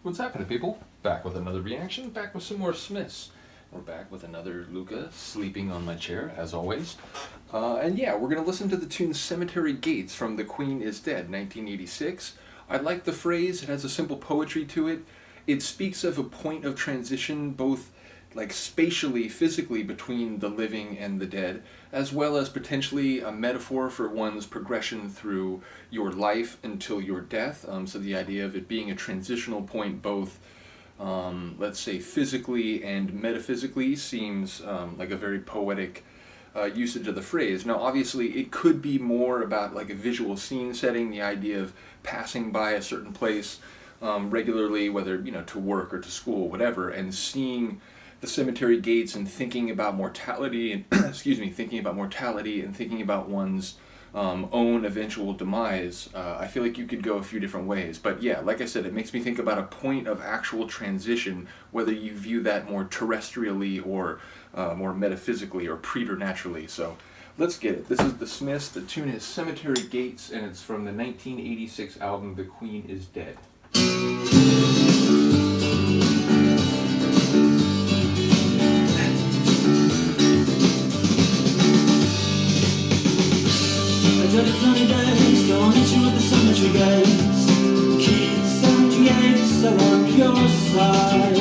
What's happening, people? Back with another reaction, back with some more Smiths. We're back with another Luca sleeping on my chair, as always. And yeah, we're going to listen to the tune Cemetry Gates from The Queen is Dead, 1986. I like the phrase, it has a simple poetry to it. It speaks of a point of transition, both like spatially, physically between the living and the dead, as well as potentially a metaphor for one's progression through your life until your death. So the idea of it being a transitional point, both let's say physically and metaphysically, seems like a very poetic usage of the phrase. Now, obviously, it could be more about like a visual scene setting, the idea of passing by a certain place regularly, whether to work or to school, whatever, and seeing the cemetery gates and thinking about mortality and thinking about mortality and thinking about one's own eventual demise. I feel like you could go a few different ways, but yeah, like I said, it makes me think about a point of actual transition, whether you view that more terrestrially or more metaphysically or preternaturally. So let's get it. This is the Smiths. The tune is Cemetery Gates, and it's from the 1986 album The Queen is Dead. Sunny days, so I'll meet you at the cemetery gates. Keats and Yates are on your side.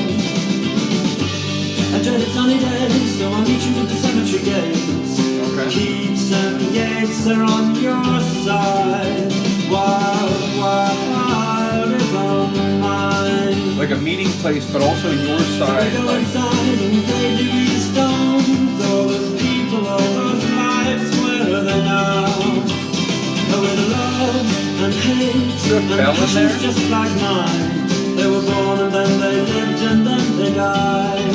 I dreaded sunny days, so I'll meet you at the cemetery gates. Okay. Keats and Yates are on your side. Wild is on mine. Like a meeting place, but also your side. So I go inside and they do the stones. All those people, all those lives, where are they now? With love and hate and passions just like mine. They were born and then they lived and then they died.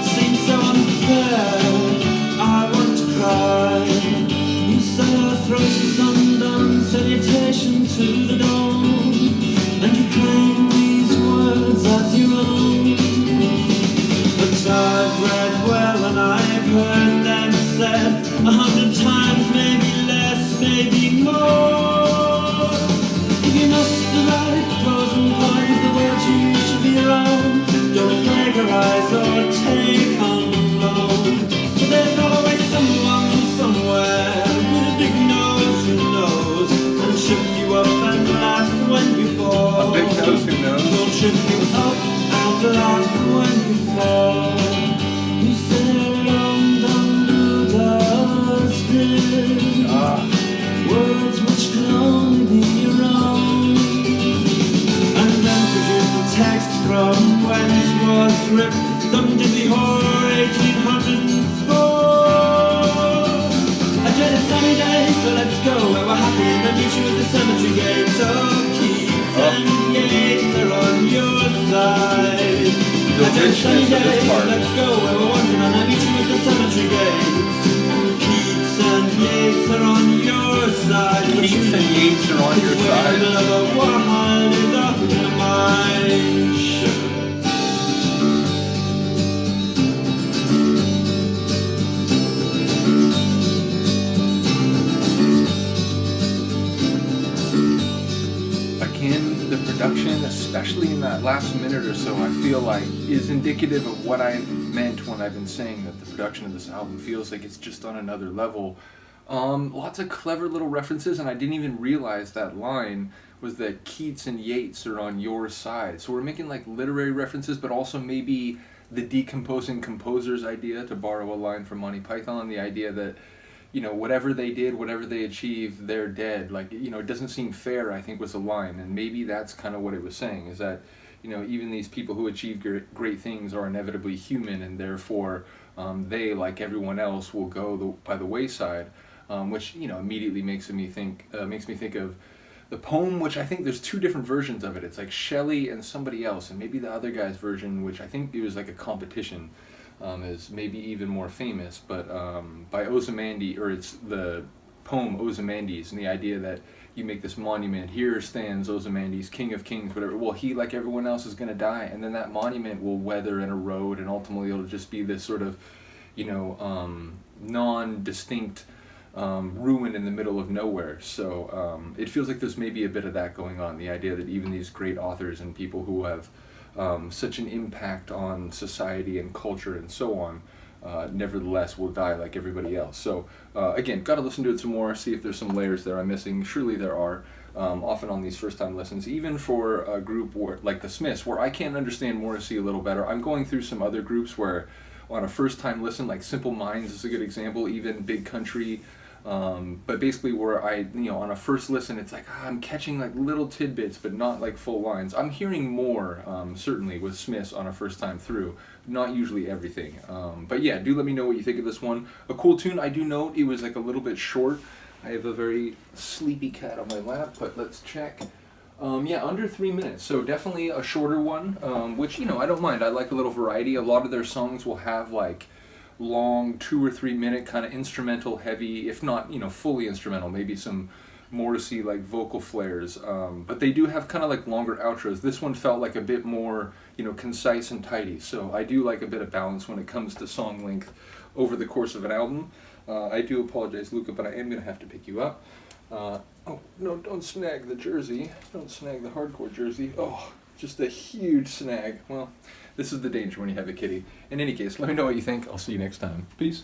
Seems so unfair, I want to cry. You say our throats is undone, salutation to the dawn, and you claim these words as your own. But I've read well and I've heard them said 100 times, maybe less, maybe more. If you must write pros and cons, the words you should be your own. Don't plagiarize or take on loan. But there's always someone somewhere with a big nose who knows and trips you up and laughs when you fall. A big nose who knows? Will trip you up and laugh when you fall. You sit around under dusted words which can only be your own, and then produce the text from whence was ripped some dizzy horror 1804. I dreaded sunny days, so let's go where we're happy and then meet you at the cemetery gates. Oh, Keats and Yates are on your side. I dreaded sunny days, so let's go where we're wanted and I meet you at the cemetery gates. Keats and Yates are on your side. Keats and Yates are on your side. Again, the production, especially in that last minute or so, I feel like is indicative of what I meant when I've been saying that the production of this album feels like it's just on another level. Lots of clever little references, and I didn't even realize that line was that Keats and Yates are on your side. So we're making like literary references, but also maybe the decomposing composer's idea, to borrow a line from Monty Python, the idea that, whatever they did, whatever they achieved, they're dead. Like, it doesn't seem fair, I think, was a line. And maybe that's kind of what it was saying, is that, even these people who achieve great things are inevitably human, and therefore they, like everyone else, will go by the wayside. Which immediately makes me think of the poem, which I think there's two different versions of it. It's like Shelley and somebody else, and maybe the other guy's version, which I think it was like a competition, is maybe even more famous. But by Ozymandias, or it's the poem Ozymandias, and the idea that you make this monument. Here stands Ozymandias, king of kings, whatever. Well, he, like everyone else, is going to die, and then that monument will weather and erode, and ultimately it'll just be this sort of, non-distinct ruin in the middle of nowhere. So it feels like there's maybe a bit of that going on, the idea that even these great authors and people who have such an impact on society and culture and so on, nevertheless will die like everybody else. So again, got to listen to it some more, see if there's some layers there I'm missing. Surely there are. Often on these first time listens, even for a group like the Smiths, where I can't understand Morrissey a little better. I'm going through some other groups where on a first time listen, like Simple Minds is a good example, even Big Country. But basically where on a first listen, it's like I'm catching like little tidbits, but not like full lines. I'm hearing more, certainly with Smiths on a first time through, not usually everything. But yeah, do let me know what you think of this one. A cool tune. I do note it was like a little bit short. I have a very sleepy cat on my lap, but let's check. Yeah, under 3 minutes, so definitely a shorter one, which, I don't mind. I like a little variety. A lot of their songs will have like long 2 or 3 minute kind of instrumental heavy, if not, fully instrumental, maybe some Morrissey like vocal flares, but they do have kind of like longer outros. This one felt like a bit more, concise and tidy, so I do like a bit of balance when it comes to song length over the course of an album. I do apologize, Luca, but I am going to have to pick you up. Oh, no, don't snag the jersey. Don't snag the hardcore jersey. Oh, just a huge snag. Well, this is the danger when you have a kitty. In any case, let me know what you think. I'll see you next time. Peace.